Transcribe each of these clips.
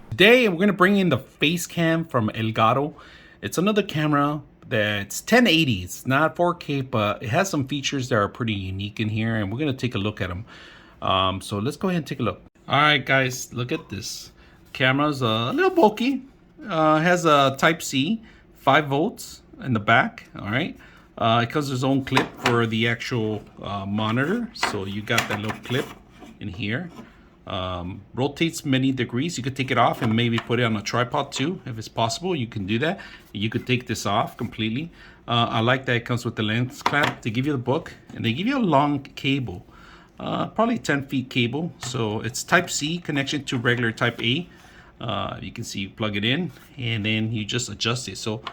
Today we're gonna bring in the Facecam from Elgato. It's another camera that's 1080. It's not 4K, but it has some features that are pretty unique in here, and we're gonna take a look at them. So let's go ahead and take a look. All right, guys, look at this. Camera's a little bulky. Has a Type C, 5 volts in the back. All right. It comes with its own clip for the actual monitor. So you got that little clip in here. Rotates many degrees. You could take it off and maybe put it on a tripod too, if it's possible. You can do that. You could take this off completely. I like that it comes with the lens clamp. They give you the book and they give you a long cable, probably 10 feet cable. So it's Type C connection to regular Type A. You can see you plug it in and then you just adjust it. So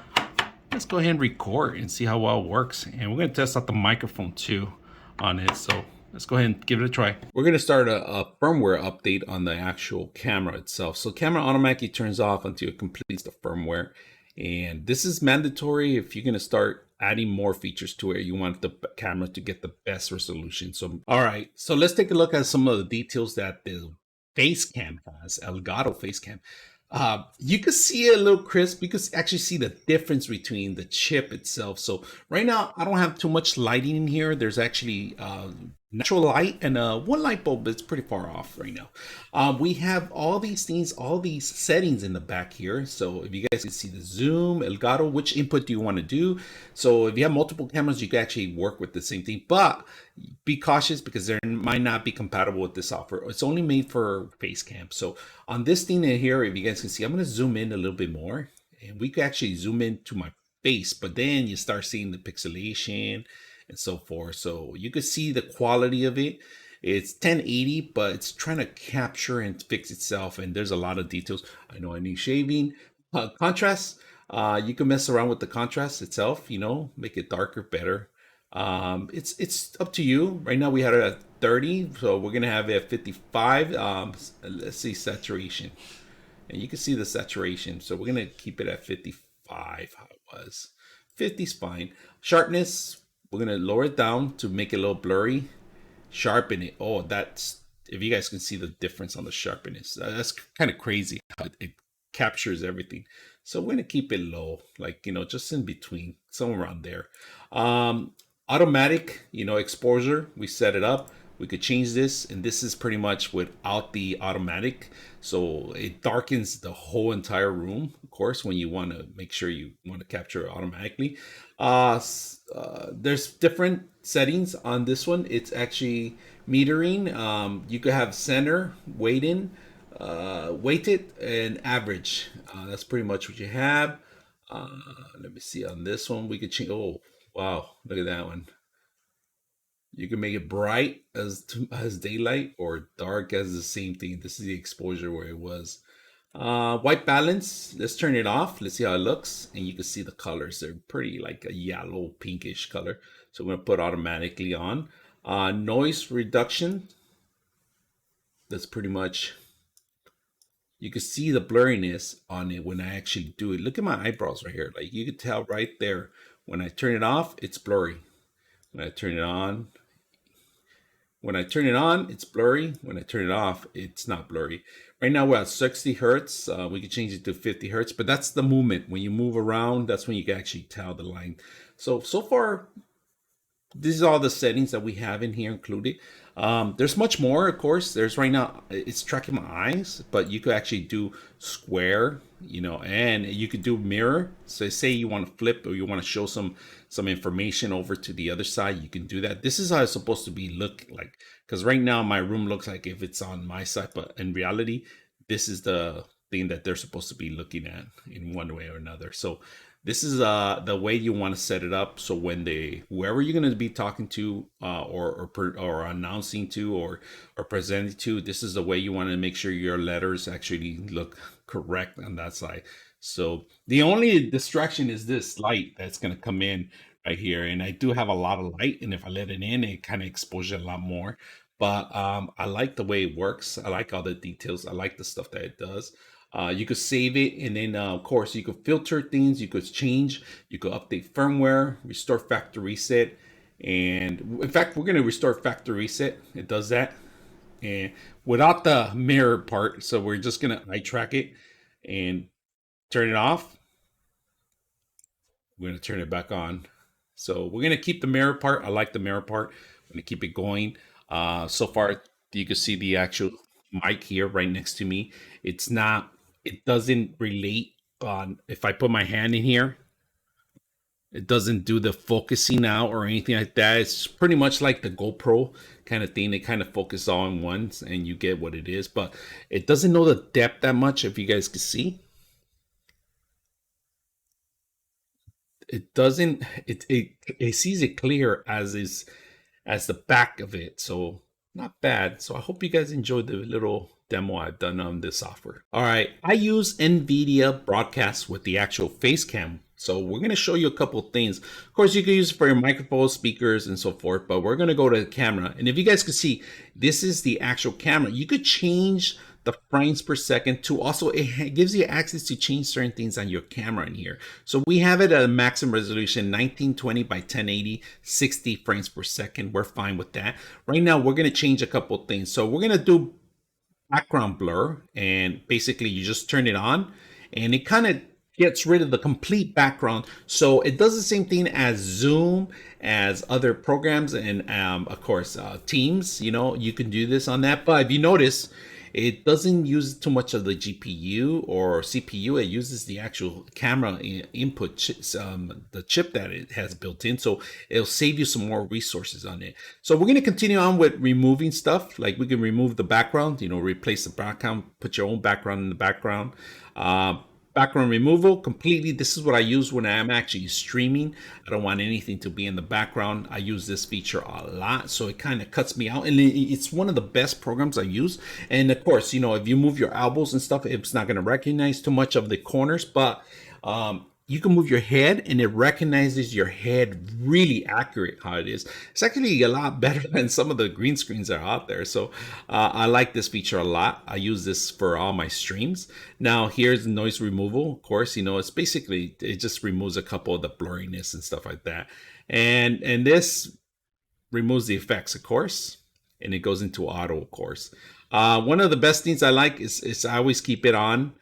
let's go ahead and record and see how well it works. And we're going to test out the microphone too on it. So let's go ahead and give it a try. We're going to start a firmware update on the actual camera itself. So camera automatically turns off until it completes the firmware. And this is mandatory if you're going to start adding more features to it. You want the camera to get the best resolution. So, all right. So let's take a look at some of the details that the Facecam has, Elgato Facecam. You can see it a little crisp. You can actually see the difference between the chip itself. So right now, I don't have too much lighting in here. There's actually natural light and one light bulb that's pretty far off right now. We have all these things, all these settings in the back here. So if you guys can see the zoom, Elgato, which input do you want to do? So if you have multiple cameras, you can actually work with the same thing, but be cautious because they might not be compatible with this software. It's only made for Facecam. So on this thing in here, if you guys can see, I'm going to zoom in a little bit more and we can actually zoom into my face, but then you start seeing the pixelation and so forth. So you can see the quality of it. It's 1080, but it's trying to capture and fix itself. And there's a lot of details. I know I need shaving. Contrast, you can mess around with the contrast itself, make it darker, better. It's up to you. Right now we had it at 30, so we're gonna have it at 55. Let's see saturation, and you can see the saturation. So we're gonna keep it at 55. How it was, 50's fine. Sharpness, we're gonna lower it down to make it a little blurry. Sharpen it. Oh, that's, if you guys can see the difference on the sharpness, that's kind of crazy how it captures everything. So we're gonna keep it low, like just in between, somewhere around there. Automatic, exposure, we set it up. We could change this, and this is pretty much without the automatic. So it darkens the whole entire room, of course, when you want to make sure you want to capture it automatically. There's different settings on this one. It's actually metering. You could have center, weighted, and average. That's pretty much what you have. Let me see on this one. We could change. Oh, wow, look at that one. You can make it bright as daylight or dark as the same thing. This is the exposure where it was. White balance, let's turn it off. Let's see how it looks. And you can see the colors. They're pretty like a yellow pinkish color. So I'm going to put automatically on. Noise reduction. That's pretty much, you can see the blurriness on it when I actually do it. Look at my eyebrows right here. Like you can tell right there. When I turn it off, it's blurry. When I turn it on, it's blurry. When I turn it off, it's not blurry. Right now we're at 60 hertz. We can change it to 50 hertz, but that's the movement. When you move around, that's when you can actually tell the line. So far, this is all the settings that we have in here included. There's much more, of course. There's right now, it's tracking my eyes, but you could actually do square, and you could do mirror. So say you want to flip or you want to show some information over to the other side, you can do that. This is how it's supposed to be look like, because right now my room looks like if it's on my side, but in reality, this is the thing that they're supposed to be looking at in one way or another. So this is the way you want to set it up. So when whoever you're going to be talking to or announcing to or presenting to, this is the way you want to make sure your letters actually look correct on that side. So the only distraction is this light that's going to come in right here. And I do have a lot of light. And if I let it in, it kind of exposes it a lot more. But I like the way it works. I like all the details. I like the stuff that it does. You could save it, and then of course you could filter things, you could change, you could update firmware, restore factory reset. And in fact, we're going to restore factory reset. It does that. and without the mirror part. So we're just gonna eye track it and turn it off. We're gonna turn it back on. So we're gonna keep the mirror part. I like the mirror part. I'm gonna keep it going. So far, you can see the actual mic here right next to me. It's not. It doesn't relate on if I put my hand in here. It doesn't do the focusing out or anything like that. It's pretty much like the GoPro kind of thing. They kind of focus all in once and you get what it is, but it doesn't know the depth that much. If you guys can see, it doesn't. It sees it clear as the back of it. So not bad. So I hope you guys enjoyed the little demo I've done on this software. All right, I use Nvidia Broadcast with the actual Facecam. So we're going to show you a couple things. Of course, you can use it for your microphone, speakers, and so forth, but we're going to go to the camera. And if you guys can see, this is the actual camera. You could change the frames per second to also, it gives you access to change certain things on your camera in here. So we have it at a maximum resolution, 1920 by 1080, 60 frames per second. We're fine with that. Right now, we're going to change a couple things. So we're going to do background blur, and basically you just turn it on and it kind of gets rid of the complete background. So it does the same thing as Zoom, as other programs, and of course Teams. You know, you can do this on that. But if you notice, it doesn't use too much of the GPU or CPU. It uses the actual camera input, the chip that it has built in. So it'll save you some more resources on it. So we're going to continue on with removing stuff. Like we can remove the background, you know, replace the background, put your own background in the background. Background removal completely. This is what I use when I am actually streaming. I don't want anything to be in the background. I use this feature a lot, so it kind of cuts me out, and it's one of the best programs I use. And of course, you know, if you move your elbows and stuff, it's not going to recognize too much of the corners, but you can move your head and it recognizes your head really accurate how it is. It's actually a lot better than some of the green screens that are out there. So I like this feature a lot. I use this for all my streams. Now here's noise removal. Of course, you know, it's basically, it just removes a couple of the blurriness and stuff like that. And this removes the effects, of course, and it goes into auto, of course. One of the best things I like is I always keep it on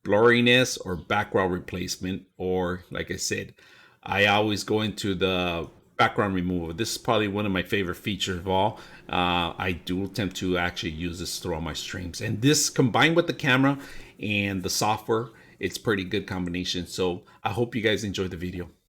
blurriness or background replacement, or like I said, I always go into the background removal. This is probably one of my favorite features of all. I do attempt to actually use this throughout my streams, and this combined with the camera and the software, it's pretty good combination. So I hope you guys enjoyed the video.